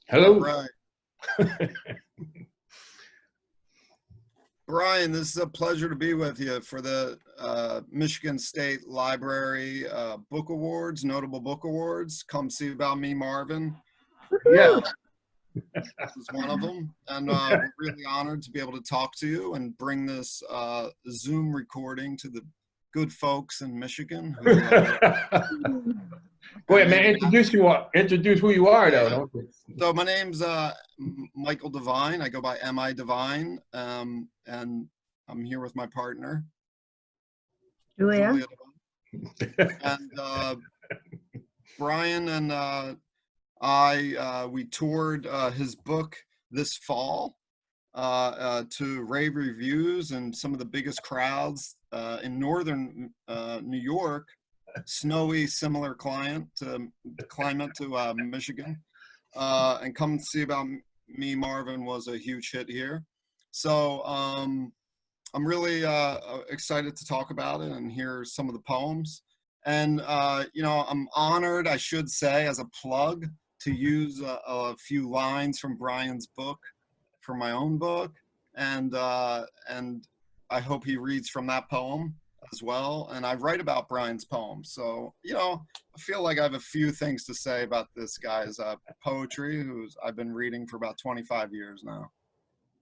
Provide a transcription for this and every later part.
All Hello. right. Brian, this is a pleasure to be with you for the Michigan State Library Book Awards, Notable Book Awards. Come see about me, Marvin. Yeah. This is one of them. And we're really honored to be able to talk to you and bring this Zoom recording to the good folks in Michigan. Who, Go ahead, man. Introduce who you are, though. Don't you? So my name's Michael Devine. I go by M.I. Devine, and I'm here with my partner, Julia. And Brian and we toured his book this fall to rave reviews and some of the biggest crowds in northern New York. Snowy, similar climate to Michigan. And Come See About Me, Marvin was a huge hit here. So I'm really excited to talk about it and hear some of the poems. And, I'm honored, I should say, as a plug, to use a few lines from Brian's book for my own book. And I hope he reads from that poem as well. And I write about Brian's poems. So, I feel like I have a few things to say about this guy's poetry, who's I've been reading for about 25 years now.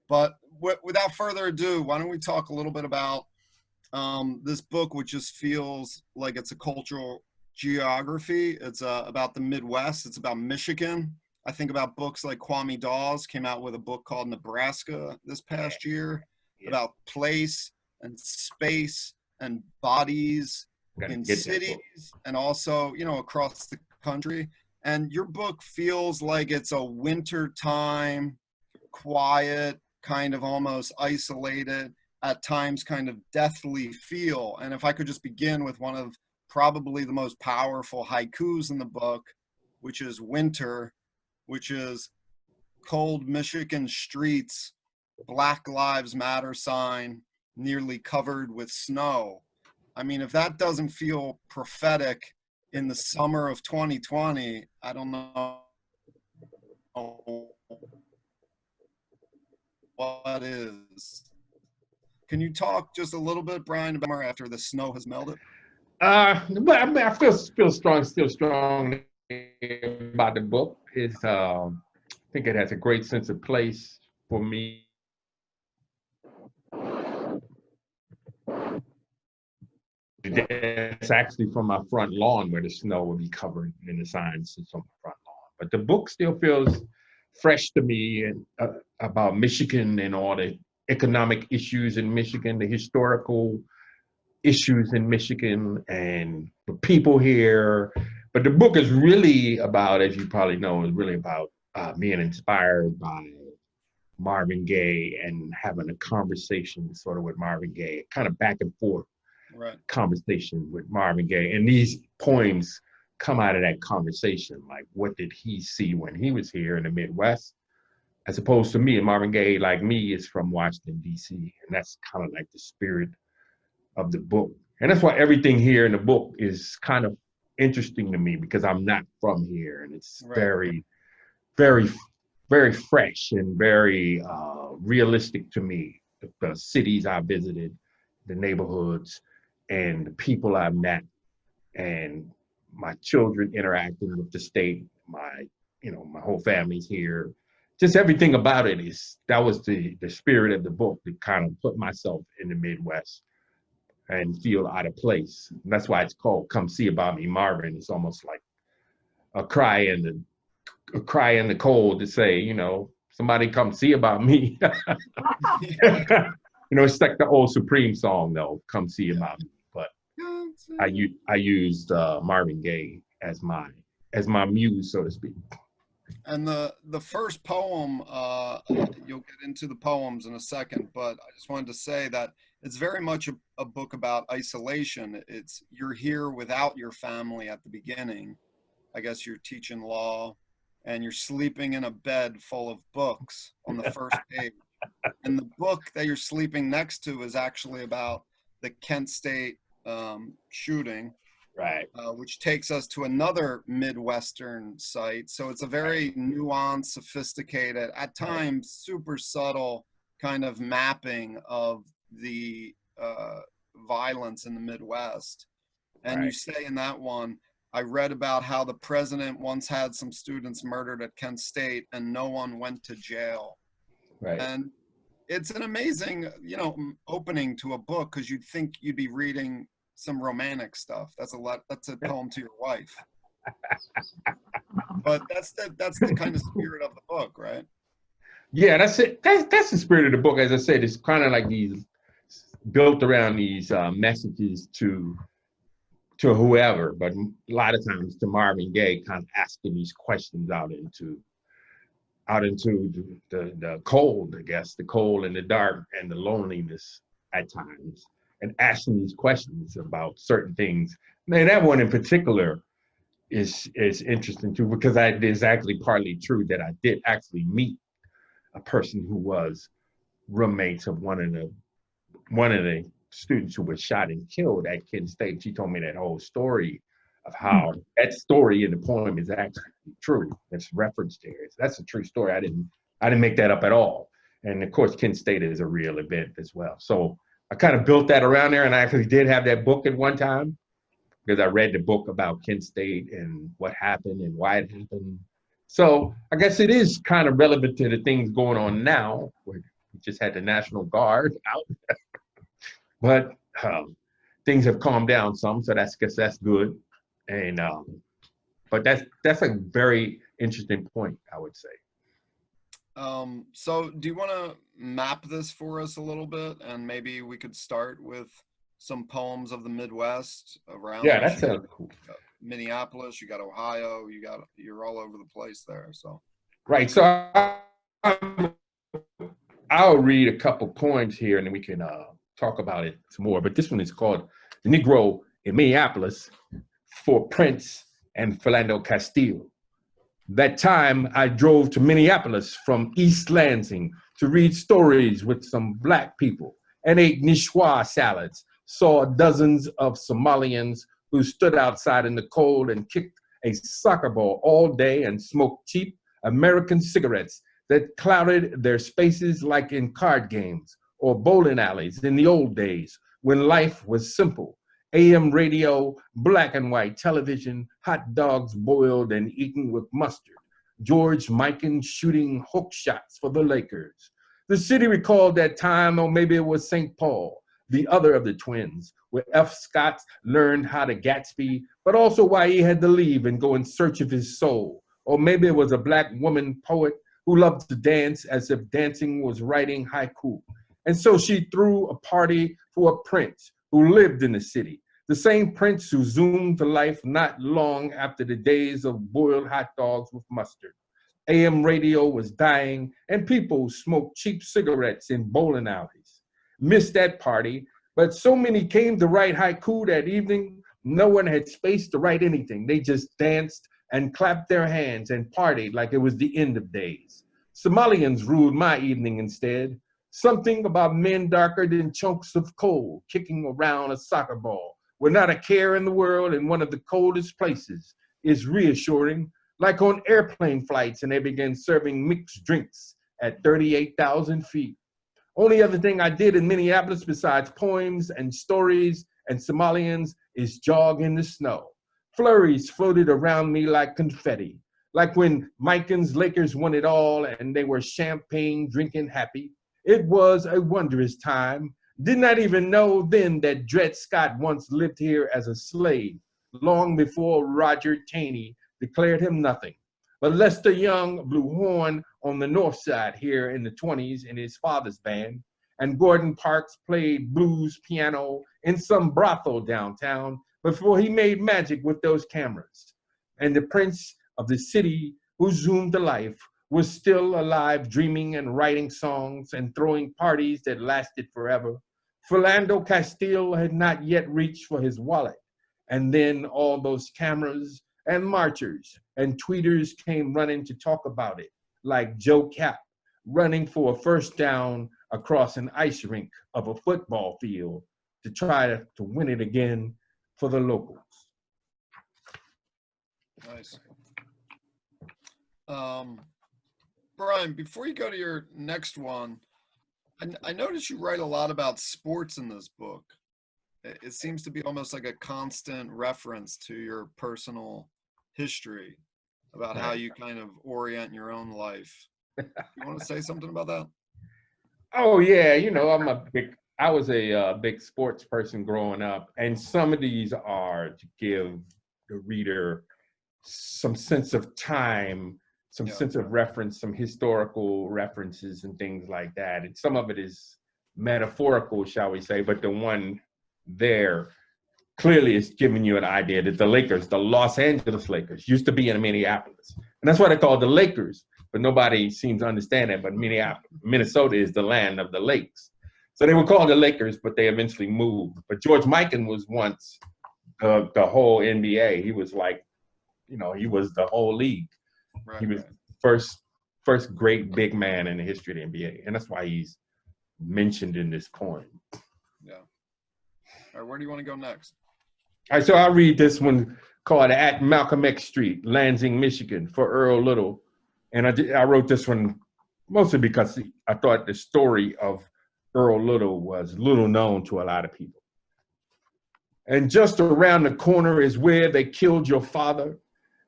But without further ado, why don't we talk a little bit about this book, which just feels like it's a cultural geography. It's about the Midwest. It's about Michigan. I think about books like Kwame Dawes came out with a book called Nebraska this past year about place and space and bodies in cities and also, across the country. And your book feels like it's a wintertime, quiet, kind of almost isolated, at times kind of deathly feel. And if I could just begin with one of probably the most powerful haikus in the book, which is Winter, which is cold Michigan streets, Black Lives Matter sign, nearly covered with snow. I mean, if that doesn't feel prophetic in the summer of 2020, I don't know what is. Can you talk just a little bit, Brian, about after the snow has melted? But I mean, I feel still strong about the book. I think it has a great sense of place for me. It's actually from my front lawn where the snow will be covered and the signs on my front lawn. But the book still feels fresh to me and about Michigan and all the economic issues in Michigan, the historical issues in Michigan and the people here. But the book is really about, as you probably know, is really about being inspired by Marvin Gaye and having a conversation sort of with Marvin Gaye, kind of back and forth conversation with Marvin Gaye. And these poems come out of that conversation. Like, what did he see when he was here in the Midwest? As opposed to me, and Marvin Gaye, like me, is from Washington, D.C. And that's kind of like the spirit of the book. And that's why everything here in the book is kind of interesting to me, because I'm not from here. And it's very, very, very fresh and very realistic to me. The cities I visited, the neighborhoods, and the people I've met, and my children interacting with the state, my whole family's here. Just everything about it that was the spirit of the book, to kind of put myself in the Midwest and feel out of place. And that's why it's called Come See About Me, Marvin. It's almost like a cry in the cold to say, somebody come see about me. It's like the old Supreme song, though, Come See About Me. But I used Marvin Gaye as my muse, so to speak. And the first poem, you'll get into the poems in a second, but I just wanted to say that it's very much a book about isolation. You're here without your family at the beginning. I guess you're teaching law, and you're sleeping in a bed full of books on the first page. And the book that you're sleeping next to is actually about the Kent State shooting. Right. which takes us to another Midwestern site. So it's a very nuanced, sophisticated, at times super subtle kind of mapping of the violence in the Midwest. And you say in that one, I read about how the president once had some students murdered at Kent State and no one went to jail. Right. And it's an amazing, opening to a book, because you'd think you'd be reading some romantic stuff. That's a poem to your wife. But that's the kind of spirit of the book, right? Yeah, that's it. That's the spirit of the book. As I said, it's kind of like these built around these messages to whoever, but a lot of times to Marvin Gaye, kind of asking these questions out into the cold, I guess, the cold and the dark and the loneliness at times, and asking these questions about certain things. Man, that one in particular is interesting too, because it is actually partly true that I did actually meet a person who was roommates of one of the students who was shot and killed at Kent State. She told me that whole story of how that story in the poem is actually true. It's referenced there. That's a true story. I didn't make that up at all. And of course, Kent State is a real event as well. So I kind of built that around there, and I actually did have that book at one time, because I read the book about Kent State and what happened and why it happened. So I guess it is kind of relevant to the things going on now. We just had the National Guard out. But things have calmed down some, so that's good. And but that's a very interesting point, I would say. So do you want to map this for us a little bit, and maybe we could start with some poems of the Midwest around? Yeah, that sounds cool. Minneapolis, you got Ohio, you're all over the place there. So right. So I'll read a couple poems here, and then we can talk about it some more. But this one is called "The Negro in Minneapolis" for Prince and Philando Castile. That time I drove to Minneapolis from East Lansing to read stories with some Black people and ate niçoise salads, saw dozens of Somalians who stood outside in the cold and kicked a soccer ball all day and smoked cheap American cigarettes that clouded their spaces like in card games or bowling alleys in the old days when life was simple. AM radio, black and white television, hot dogs boiled and eaten with mustard, George Mikan shooting hook shots for the Lakers. The city recalled that time, or maybe it was St. Paul, the other of the twins, where F. Scott learned how to Gatsby, but also why he had to leave and go in search of his soul. Or maybe it was a Black woman poet who loved to dance as if dancing was writing haiku. And so she threw a party for a prince who lived in the city. The same prince who zoomed to life not long after the days of boiled hot dogs with mustard. AM radio was dying, and people smoked cheap cigarettes in bowling alleys. Missed that party, but so many came to write haiku that evening, no one had space to write anything. They just danced and clapped their hands and partied like it was the end of days. Somalians ruled my evening instead. Something about men darker than chunks of coal kicking around a soccer ball with not a care in the world in one of the coldest places is reassuring, like on airplane flights and they begin serving mixed drinks at 38,000 feet. Only other thing I did in Minneapolis besides poems and stories and Somalians is jog in the snow. Flurries floated around me like confetti, like when Mikan's Lakers won it all and they were champagne drinking happy. It was a wondrous time. Did not even know then that Dred Scott once lived here as a slave, long before Roger Taney declared him nothing. But Lester Young blew horn on the north side here in the 20s in his father's band, and Gordon Parks played blues piano in some brothel downtown before he made magic with those cameras. And the prince of the city who zoomed to life was still alive, dreaming and writing songs and throwing parties that lasted forever. Philando Castile had not yet reached for his wallet. And then all those cameras and marchers and tweeters came running to talk about it, like Joe Cap running for a first down across an ice rink of a football field to try to win it again for the locals. Nice. Brian, before you go to your next one, I noticed you write a lot about sports in this book. It seems to be almost like a constant reference to your personal history about how you kind of orient your own life. You want to say something about that? Oh yeah, you know, I was a big sports person growing up, and some of these are to give the reader some sense of time, some sense of reference, some historical references and things like that. And some of it is metaphorical, shall we say, but the one there clearly is giving you an idea that the Lakers, the Los Angeles Lakers, used to be in Minneapolis. And that's why they call the Lakers, but nobody seems to understand that. But Minnesota is the land of the lakes. So they were called the Lakers, but they eventually moved. But George Mikan was once the whole NBA. He was like, you know, he was the whole league. Right, he was first great big man in the history of the NBA. And that's why he's mentioned in this poem. Yeah. All right, where do you want to go next? All right, so I'll read this one called At Malcolm X Street, Lansing, Michigan, for Earl Little. And I wrote this one mostly because I thought the story of Earl Little was little known to a lot of people. And just around the corner is where they killed your father.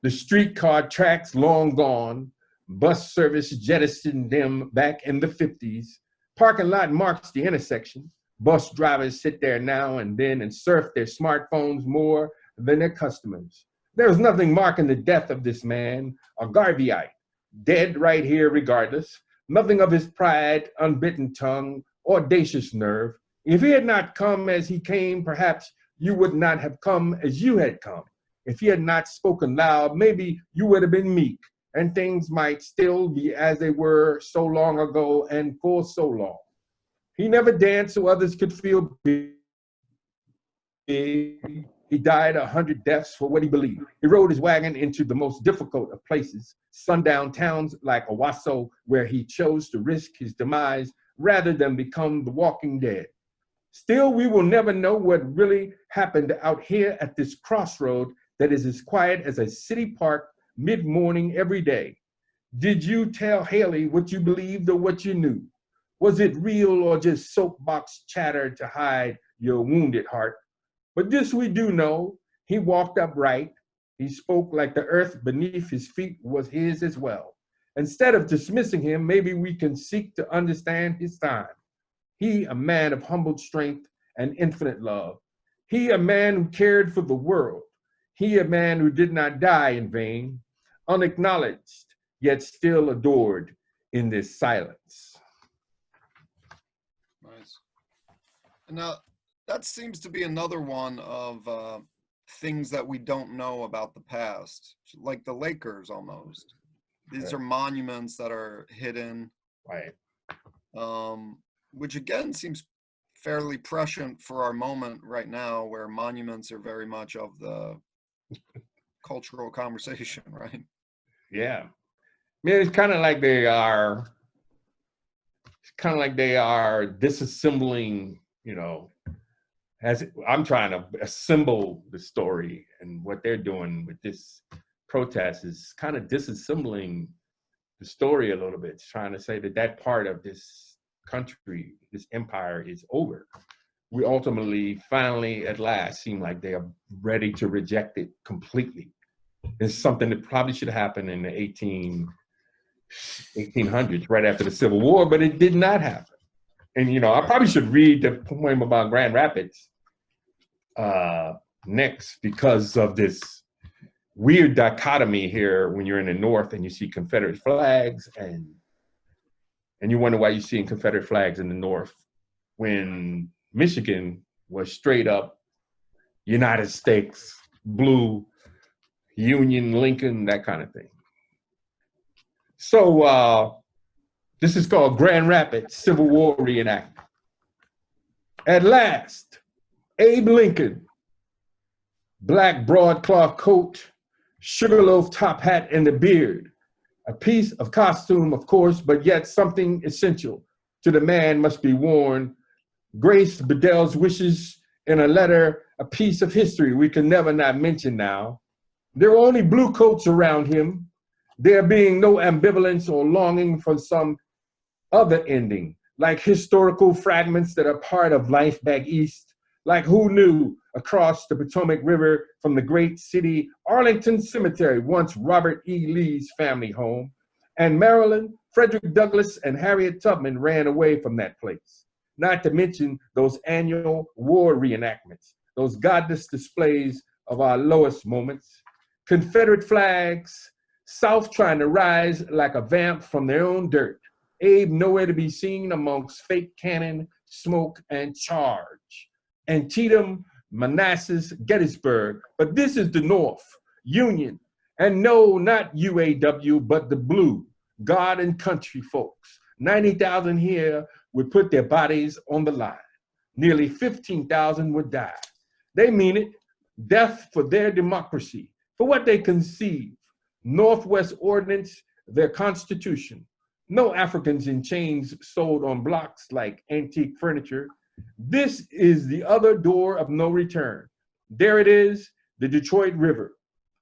The streetcar tracks long gone. Bus service jettisoned them back in the 50s. Parking lot marks the intersection. Bus drivers sit there now and then and surf their smartphones more than their customers. There was nothing marking the death of this man, a Garveyite, dead right here regardless. Nothing of his pride, unbitten tongue, audacious nerve. If he had not come as he came, perhaps you would not have come as you had come. If he had not spoken loud, maybe you would have been meek, and things might still be as they were so long ago and for so long. He never danced so others could feel big. He died 100 deaths for what he believed. He rode his wagon into the most difficult of places, sundown towns like Owasso, where he chose to risk his demise rather than become the walking dead. Still, we will never know what really happened out here at this crossroad that is as quiet as a city park mid-morning every day. Did you tell Haley what you believed or what you knew? Was it real or just soapbox chatter to hide your wounded heart? But this we do know, he walked upright. He spoke like the earth beneath his feet was his as well. Instead of dismissing him, maybe we can seek to understand his time. He, a man of humbled strength and infinite love. He, a man who cared for the world. He, a man who did not die in vain, unacknowledged, yet still adored in this silence. Nice. Now, that seems to be another one of things that we don't know about the past, like the Lakers almost. These are monuments that are hidden. Right. Which again seems fairly prescient for our moment right now, where monuments are very much of the cultural conversation, right? Yeah. I mean, it's kind of like they are disassembling, you know, as I'm trying to assemble the story, and what they're doing with this protest is kind of disassembling the story a little bit. It's trying to say that that part of this country, this empire, is over. We ultimately, finally, at last, seem like they are ready to reject it completely. It's something that probably should have happened in the 1800s, right after the Civil War, but it did not happen. And, you know, I probably should read the poem about Grand Rapids next, because of this weird dichotomy here when you're in the North and you see Confederate flags, and you wonder why you're seeing Confederate flags in the North when Michigan was straight up United States, blue, Union, Lincoln, that kind of thing. So this is called Grand Rapids Civil War Reenactment. At last, Abe Lincoln, black broadcloth coat, sugarloaf top hat, and the beard. A piece of costume, of course, but yet something essential to the man must be worn. Grace Bedell's wishes in a letter, a piece of history we can never not mention now. There were only blue coats around him, there being no ambivalence or longing for some other ending, like historical fragments that are part of life back east, like who knew across the Potomac River from the great city Arlington Cemetery, once Robert E. Lee's family home, and Maryland, Frederick Douglass and Harriet Tubman ran away from that place. Not to mention those annual war reenactments, those godless displays of our lowest moments, Confederate flags, South trying to rise like a vamp from their own dirt, Abe nowhere to be seen amongst fake cannon, smoke, and charge. Antietam, Manassas, Gettysburg, but this is the North, Union, and no, not UAW, but the blue, God and country folks. 90,000 here would put their bodies on the line. Nearly 15,000 would die. They mean it, death for their democracy, for what they conceive. Northwest Ordinance, their constitution. No Africans in chains sold on blocks like antique furniture. This is the other door of no return. There it is, the Detroit River.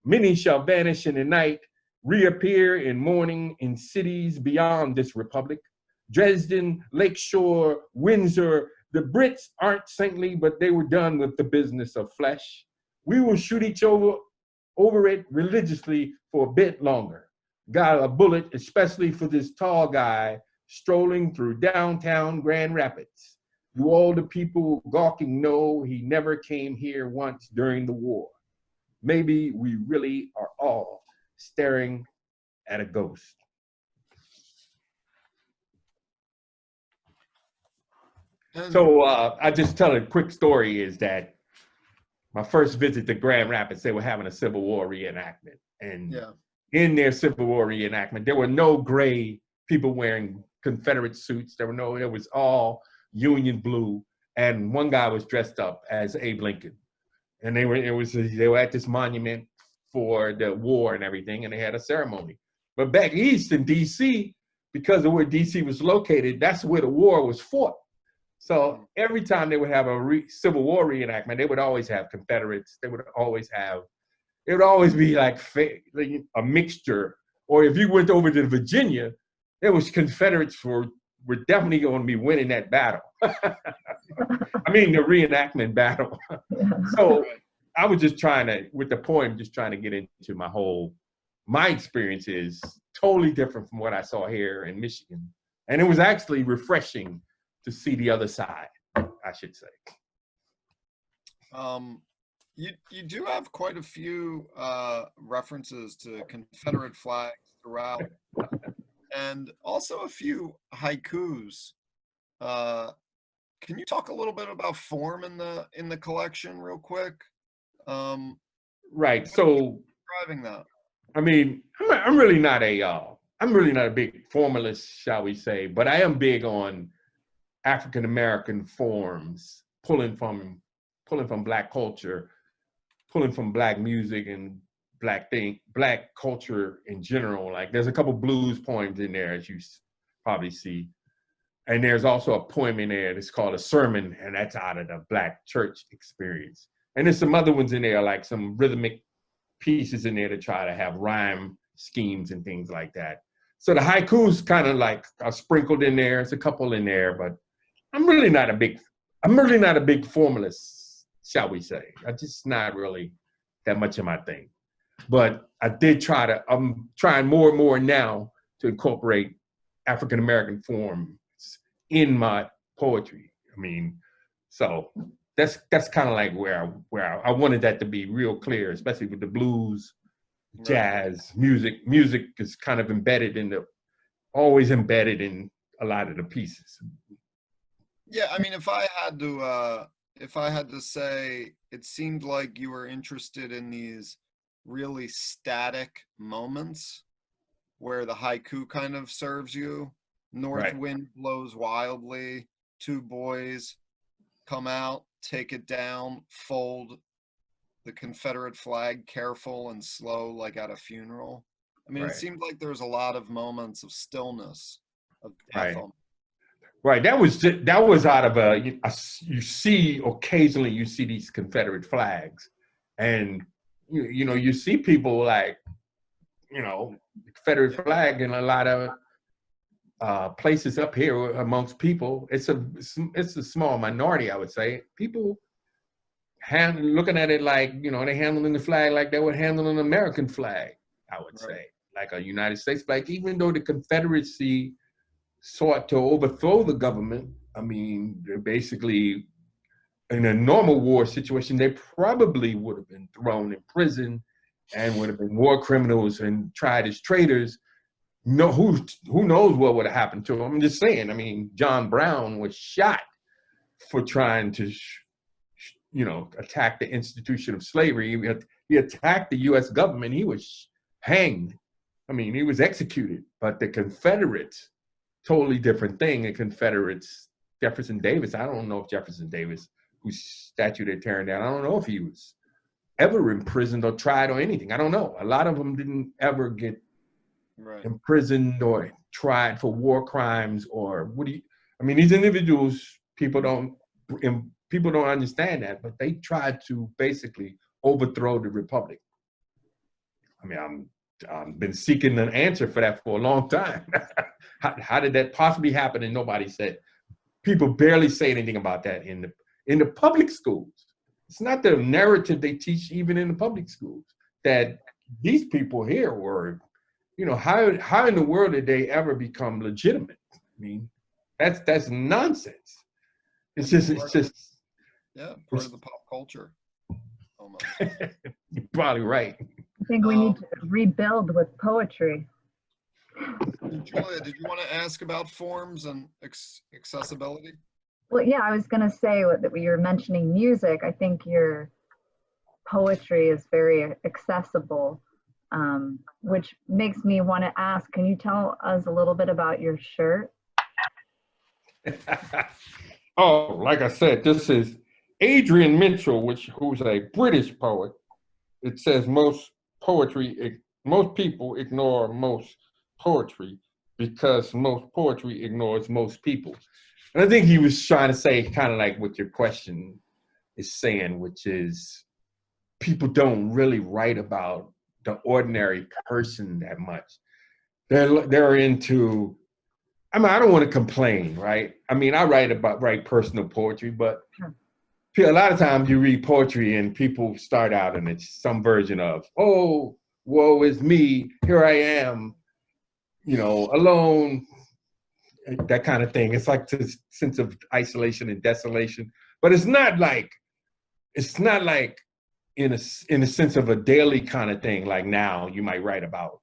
Many shall vanish in the night, reappear in morning in cities beyond this republic. Dresden, Lakeshore, Windsor, the Brits aren't saintly, but they were done with the business of flesh. We will shoot each over it religiously for a bit longer. Got a bullet, especially for this tall guy strolling through downtown Grand Rapids. Do all the people gawking know he never came here once during the war? Maybe we really are all staring at a ghost. So I just tell a quick story is that my first visit to Grand Rapids, they were having a Civil War reenactment. And in their Civil War reenactment, there were no gray people wearing Confederate suits. It was all Union blue. And one guy was dressed up as Abe Lincoln. And they were at this monument for the war and everything, and they had a ceremony. But back east in DC, because of where DC was located, that's where the war was fought. So every time they would have a Civil War reenactment, they would always have Confederates. It would always be like a mixture. Or if you went over to Virginia, there was Confederates were definitely going to be winning that battle. I mean, the reenactment battle. So I was just trying to, with the poem, just trying to get into my experience is totally different from what I saw here in Michigan. And it was actually refreshing to see the other side, I should say. You do have quite a few references to Confederate flags throughout, and also a few haikus. Can you talk a little bit about form in the collection, real quick? Right. So driving that. I mean, I'm really not a big formalist, shall we say, but I am big on African American forms, pulling from Black culture, pulling from Black music and Black culture in general. Like there's a couple blues poems in there, as you probably see. And there's also a poem in there that's called a sermon, and that's out of the Black church experience. And there's some other ones in there, like some rhythmic pieces in there to try to have rhyme schemes and things like that. So the haikus kind of like are sprinkled in there. It's a couple in there, but I'm really not a big formalist, shall we say. I'm just not really that much of my thing. But I'm trying more and more now to incorporate African American forms in my poetry. I mean, so that's kind of like where I wanted that to be real clear, especially with the blues, jazz, music. Music is kind of always embedded in a lot of the pieces. Yeah, I mean, if I had to say, it seemed like you were interested in these really static moments where the haiku kind of serves you. North wind blows wildly, two boys come out, take it down, fold the Confederate flag careful and slow like at a funeral. I mean, it seemed like there was a lot of moments of stillness, of death. Right. That was out of occasionally you see these Confederate flags, and you know, you see people like, you know, the Confederate flag in a lot of places up here amongst people. It's a small minority, I would say. People looking at it like, you know, they handling the flag like they would handle an American flag, I would say, like a United States flag. Even though the Confederacy sought to overthrow the government, I mean, they're basically, in a normal war situation, they probably would have been thrown in prison and would have been war criminals and tried as traitors. No, who knows what would have happened to them? I'm just saying. I mean, John Brown was shot for trying to, you know, attack the institution of slavery. He attacked the U.S. government. He was hanged. I mean, he was executed. But the Confederates, totally different thing. The Confederates, Jefferson Davis. I don't know if Jefferson Davis, whose statue they're tearing down, I don't know if he was ever imprisoned or tried or anything. I don't know. A lot of them didn't ever get imprisoned or tried for war crimes or I mean, these individuals, people don't understand that, but they tried to basically overthrow the republic. I mean, I've been seeking an answer for that for a long time. How did that possibly happen? And nobody said. People barely say anything about that in the public schools. It's not the narrative they teach even in the public schools, that these people here were, you know, how in the world did they ever become legitimate? I mean, that's nonsense. It's just part of the pop culture almost. You're probably right. I think we need to rebuild with poetry. Julia, did you want to ask about forms and accessibility? Well, yeah, I was going to say that you were mentioning music. I think your poetry is very accessible, which makes me want to ask, can you tell us a little bit about your shirt? Oh, like I said, this is Adrian Mitchell, who's a British poet. It says most people ignore most poetry because most poetry ignores most people. And I think he was trying to say kind of like what your question is saying, which is people don't really write about the ordinary person that much. They're into, I mean, I don't want to complain, right? I mean, I write personal poetry, but a lot of times you read poetry and people start out and it's some version of, oh, woe is me, here I am, you know, alone, that kind of thing. It's like this sense of isolation and desolation, but it's not like in a sense of a daily kind of thing. Like now you might write about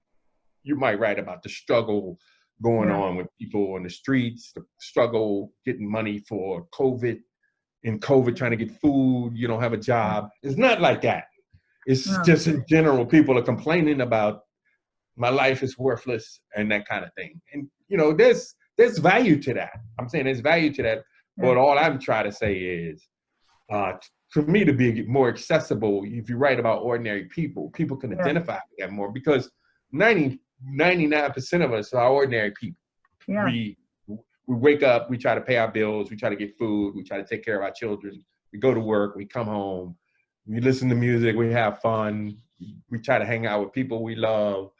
the struggle going on with people on the streets, the struggle getting money for COVID, trying to get food, you don't have a job. It's not like that. It's just in general, people are complaining about my life is worthless and that kind of thing. And, you know, there's value to that. I'm saying there's value to that. But all I'm trying to say is, for me to be more accessible, if you write about ordinary people, people can identify with that more, because 99% of us are ordinary people. Yeah. We wake up, we try to pay our bills, we try to get food, we try to take care of our children, we go to work, we come home, we listen to music, we have fun, we try to hang out with people we love,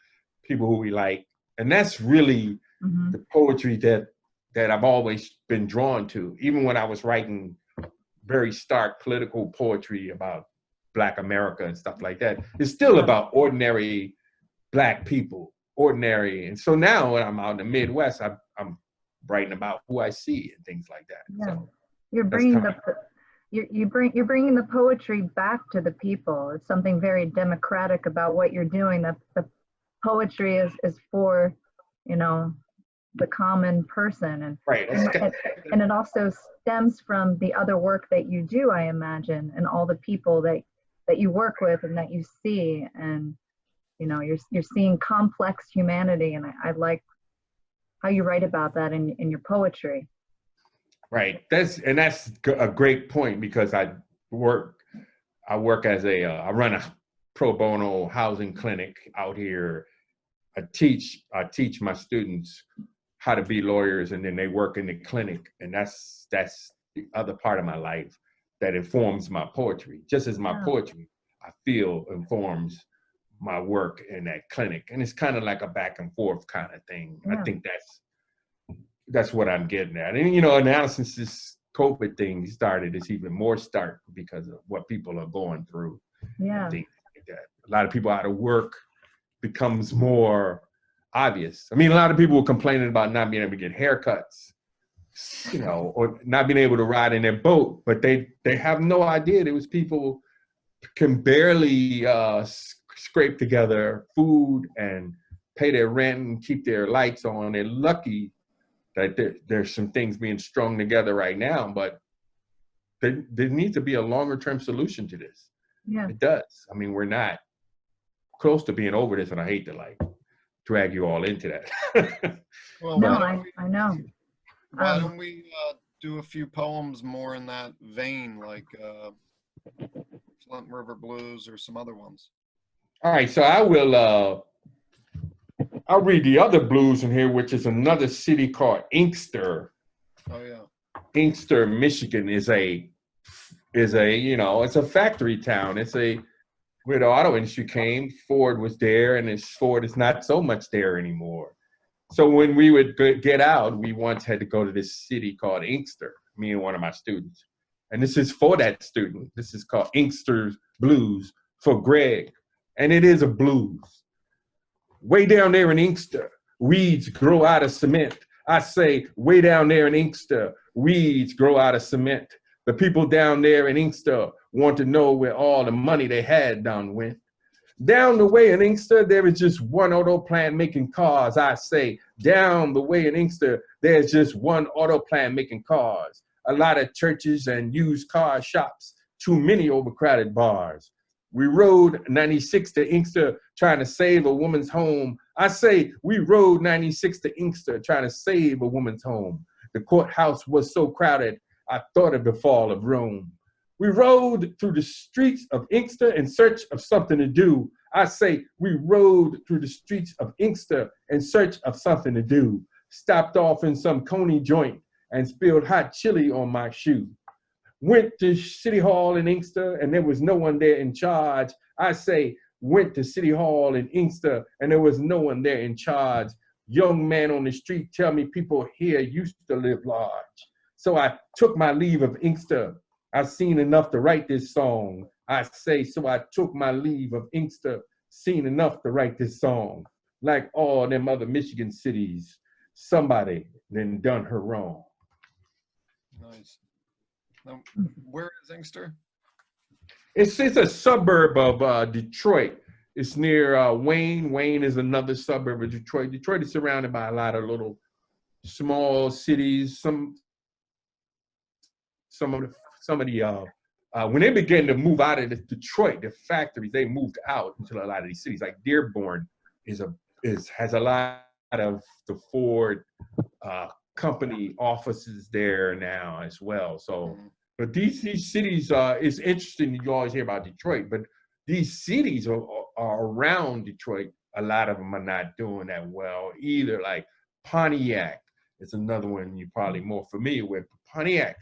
people who we like. And that's really the poetry that I've always been drawn to. Even when I was writing very stark political poetry about Black America and stuff like that, it's still about ordinary Black people, ordinary. And so now when I'm out in the Midwest, I'm writing about who I see and things like that. Yeah. So You're bringing you're bringing the poetry back to the people. It's something very democratic about what you're doing. That the poetry is for, you know, the common person, and and it also stems from the other work that you do, I imagine, and all the people that you work with and that you see, and you know, you're seeing complex humanity, and I like how you write about that in your poetry. Right. That's a great point, because I work as I run a pro bono housing clinic out here. I teach my students how to be lawyers, and then they work in the clinic, and that's the other part of my life that informs my poetry. Just as my poetry, I feel informs my work in that clinic. And it's kind of like a back and forth kind of thing. Yeah. I think that's what I'm getting at. And, you know, now since this COVID thing started, it's even more stark because of what people are going through. Yeah. And things like that. A lot of people out of work becomes more obvious. I mean, a lot of people were complaining about not being able to get haircuts, you know, or not being able to ride in their boat, but they have no idea there was people can barely scrape together food and pay their rent and keep their lights on. They're lucky that there's some things being strung together right now, but there needs to be a longer term solution to this. Yeah. It does. I mean, we're not close to being over this, and I hate to like drag you all into that. Well, No, why I know. don't we do a few poems more in that vein, like Flint River Blues or some other ones? All right, so I will. I'll read the other blues in here, which is another city called Inkster. Oh yeah. Inkster, Michigan is a you know, it's a factory town. It's where the auto industry came. Ford was there, and Ford is not so much there anymore. So when we would get out, we once had to go to this city called Inkster, me and one of my students. And this is for that student. This is called Inkster Blues for Greg. And it is a blues. Way down there in Inkster, weeds grow out of cement. I say, way down there in Inkster, weeds grow out of cement. The people down there in Inkster want to know where all the money they had done went. Down the way in Inkster, there is just one auto plant making cars. I say, down the way in Inkster, there's just one auto plant making cars. A lot of churches and used car shops, too many overcrowded bars. We rode 96 to Inkster trying to save a woman's home. I say, we rode 96 to Inkster trying to save a woman's home. The courthouse was so crowded, I thought of the fall of Rome. We rode through the streets of Inkster in search of something to do. I say, we rode through the streets of Inkster in search of something to do. Stopped off in some coney joint and spilled hot chili on my shoe. Went to City Hall in Inkster and there was no one there in charge. I say, went to City Hall in Inkster and there was no one there in charge. Young man on the street tell me people here used to live large. So I took my leave of Inkster. I've seen enough to write this song. I say, so I took my leave of Inkster, seen enough to write this song. Like all them other Michigan cities, somebody then done her wrong. Nice. Now, where is Inkster? It's a suburb of Detroit. It's near Wayne. Wayne is another suburb of Detroit. Detroit is surrounded by a lot of little small cities. Some of the when they began to move out of Detroit, the factories, they moved out into a lot of these cities. Like Dearborn has a lot of the Ford company offices there now as well. So, but these cities, it's interesting. You always hear about Detroit, but these cities are around Detroit. A lot of them are not doing that well either. Like Pontiac is another one you're probably more familiar with. Pontiac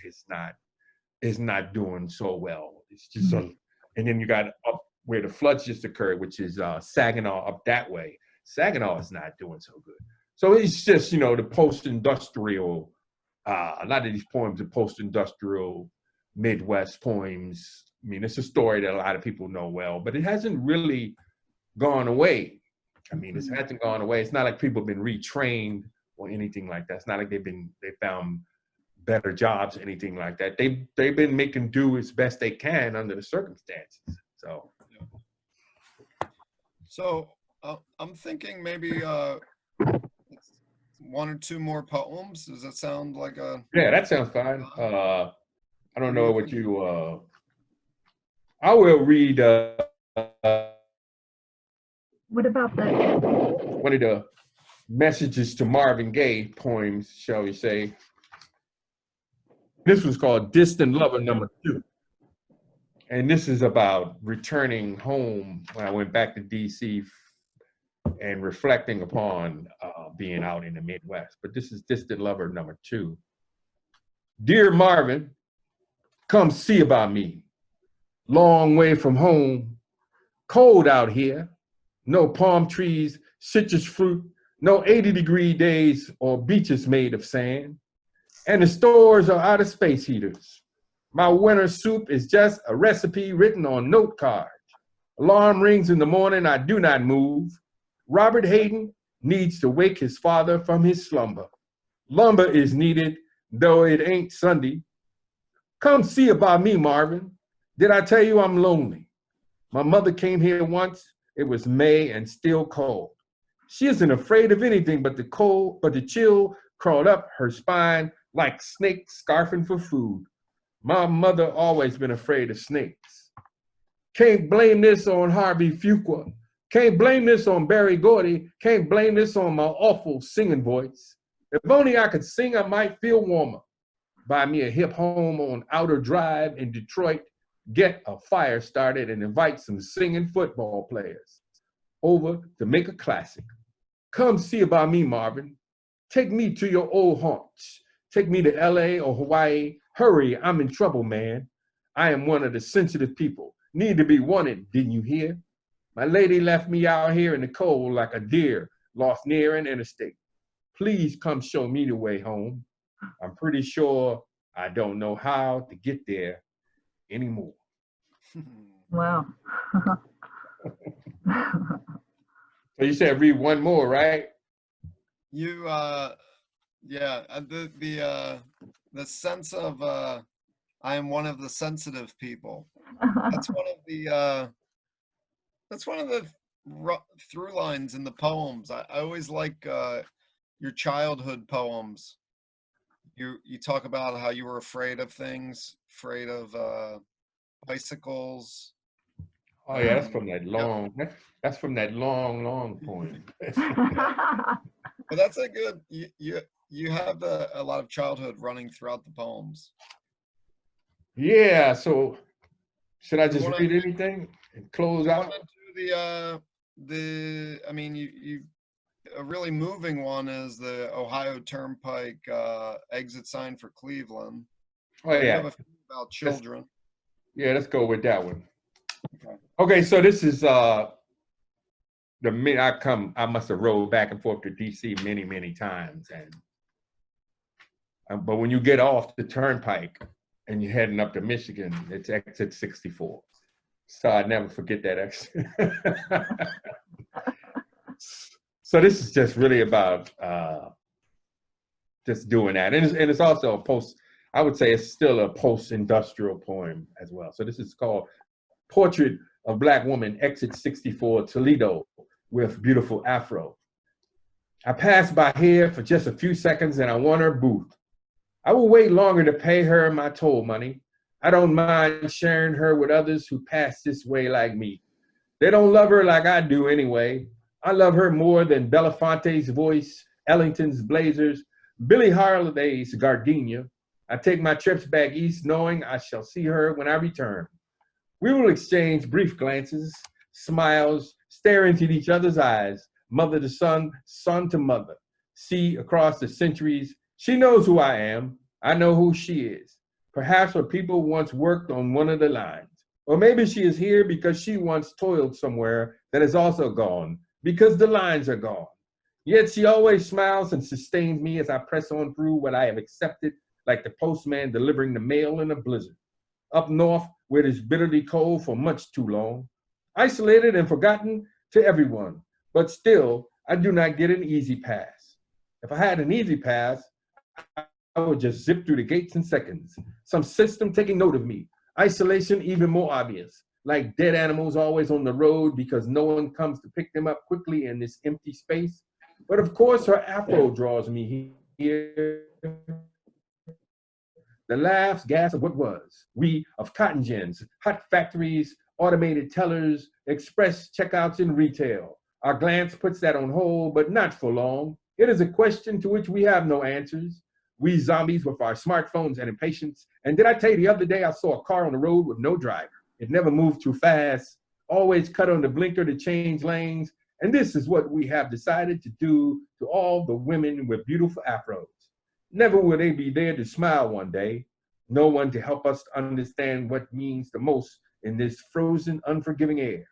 is not doing so well. It's just and then you got up where the floods just occurred, which is Saginaw up that way. Saginaw is not doing so good. So it's just, you know, the post-industrial, a lot of these poems are post-industrial Midwest poems. I mean, it's a story that a lot of people know well, but it hasn't really gone away. I mean, it hasn't gone away. It's not like people have been retrained or anything like that. It's not like they found better jobs, anything like that. They've been making do as best they can under the circumstances. So I'm thinking maybe one or two more poems. Does that sound like a? Yeah, that sounds fine. I don't know what you. I will read. What about the? One of the messages to Marvin Gaye poems, shall we say? This was called Distant Lover #2. And this is about returning home when I went back to DC and reflecting upon being out in the Midwest. But this is Distant Lover #2. Dear Marvin, come see about me. Long way from home, Cold out here. No palm trees, citrus fruit, no 80-degree days or beaches made of sand. And the stores are out of space heaters. My winter soup is just a recipe written on note cards. Alarm rings in the morning, I do not move. Robert Hayden needs to wake his father from his slumber. Lumber is needed, though it ain't Sunday. Come see about me, Marvin. Did I tell you I'm lonely? My mother came here once. It was May and still cold. She isn't afraid of anything but the cold, but the chill crawled up her spine like snakes scarfing for food. My mother always been afraid of snakes. Can't blame this on Harvey Fuqua. Can't blame this on Barry Gordy. Can't blame this on my awful singing voice. If only I could sing, I might feel warmer. Buy me a hip home on Outer Drive in Detroit. Get a fire started and invite some singing football players over to make a classic. Come see about me, Marvin. Take me to your old haunts. Take me to LA or Hawaii. Hurry, I'm in trouble, man. I am one of the sensitive people. Need to be wanted, didn't you hear? My lady left me out here in the cold like a deer lost near an interstate. Please come show me the way home. I'm pretty sure I don't know how to get there anymore. Wow. So you said read one more, right? You, yeah, the sense of I am one of the sensitive people. That's one of the through lines in the poems. I always like your childhood poems. You talk about how you were afraid of things, afraid of bicycles. Oh yeah, that's from that long. That's from that long poem. But that's a good. You have a lot of childhood running throughout the poems. Yeah. So should I just wanna- read anything and close out? I mean, you a really moving one is the Ohio Turnpike exit sign for Cleveland. Oh You yeah. have a few about children. Yeah, let's go with that one. Okay. Okay, so this is the minute I must have rode back and forth to DC many times, and but when you get off the turnpike and you're heading up to Michigan, it's exit 64. So I never forget that exit. So this is just really about just doing that, and it's also a post. I would say it's still a post-industrial poem as well. So this is called Portrait of Black Woman, Exit 64, Toledo, with Beautiful Afro. I passed by here for just a few seconds and I want her booth. I will wait longer to pay her my toll money. I don't mind sharing her with others who pass this way like me. They don't love her like I do anyway. I love her more than Belafonte's voice, Ellington's blazers, Billie Holiday's gardenia. I take my trips back east knowing I shall see her when I return. We will exchange brief glances, smiles, stare into each other's eyes, mother to son, son to mother. See across the centuries, she knows who I am. I know who she is. Perhaps her people once worked on one of the lines. Or maybe she is here because she once toiled somewhere that is also gone, because the lines are gone. Yet she always smiles and sustains me as I press on through what I have accepted, like the postman delivering the mail in a blizzard. Up north, where it is bitterly cold for much too long. Isolated and forgotten to everyone, but still, I do not get an easy pass. If I had an easy pass, I would just zip through the gates in seconds. Some system taking note of me. Isolation even more obvious, like dead animals always on the road because no one comes to pick them up quickly in this empty space. But of course, her afro draws me here. The laughs, gas of what was. We of cotton gins, hot factories, automated tellers, express checkouts in retail. Our glance puts that on hold, but not for long. It is a question to which we have no answers. We zombies with our smartphones and impatience. And did I tell you the other day I saw a car on the road with no driver? It never moved too fast, always cut on the blinker to change lanes. And this is what we have decided to do to all the women with beautiful afros. Never will they be there to smile one day. No one to help us understand what means the most in this frozen, unforgiving air.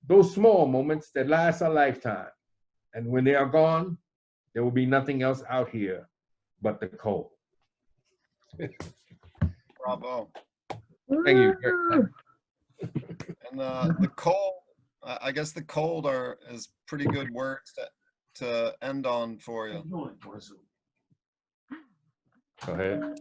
those small moments that last a lifetime. And when they are gone, there will be nothing else out here but the cold. Bravo. Thank you. Woo! And the cold, I guess the cold is pretty good words to end on for you. Go ahead.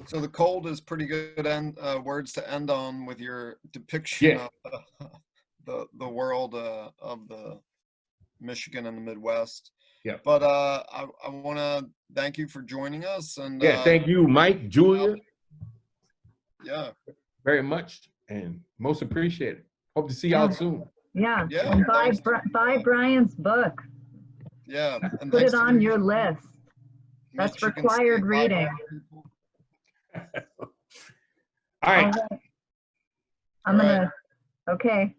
So the cold is pretty good words to end on with your depiction of the world of the Michigan and the Midwest. Yeah. But I want to thank you for joining us. And Thank you, Mike, Julia. Yeah. Very much, and most appreciated. Hope to see y'all soon. Yeah. Yeah, And thanks. buy Brian's book. Yeah. And Put thanks it to on the your list. That's Michigan required State reading. Library people. All right. I'm gonna. Okay.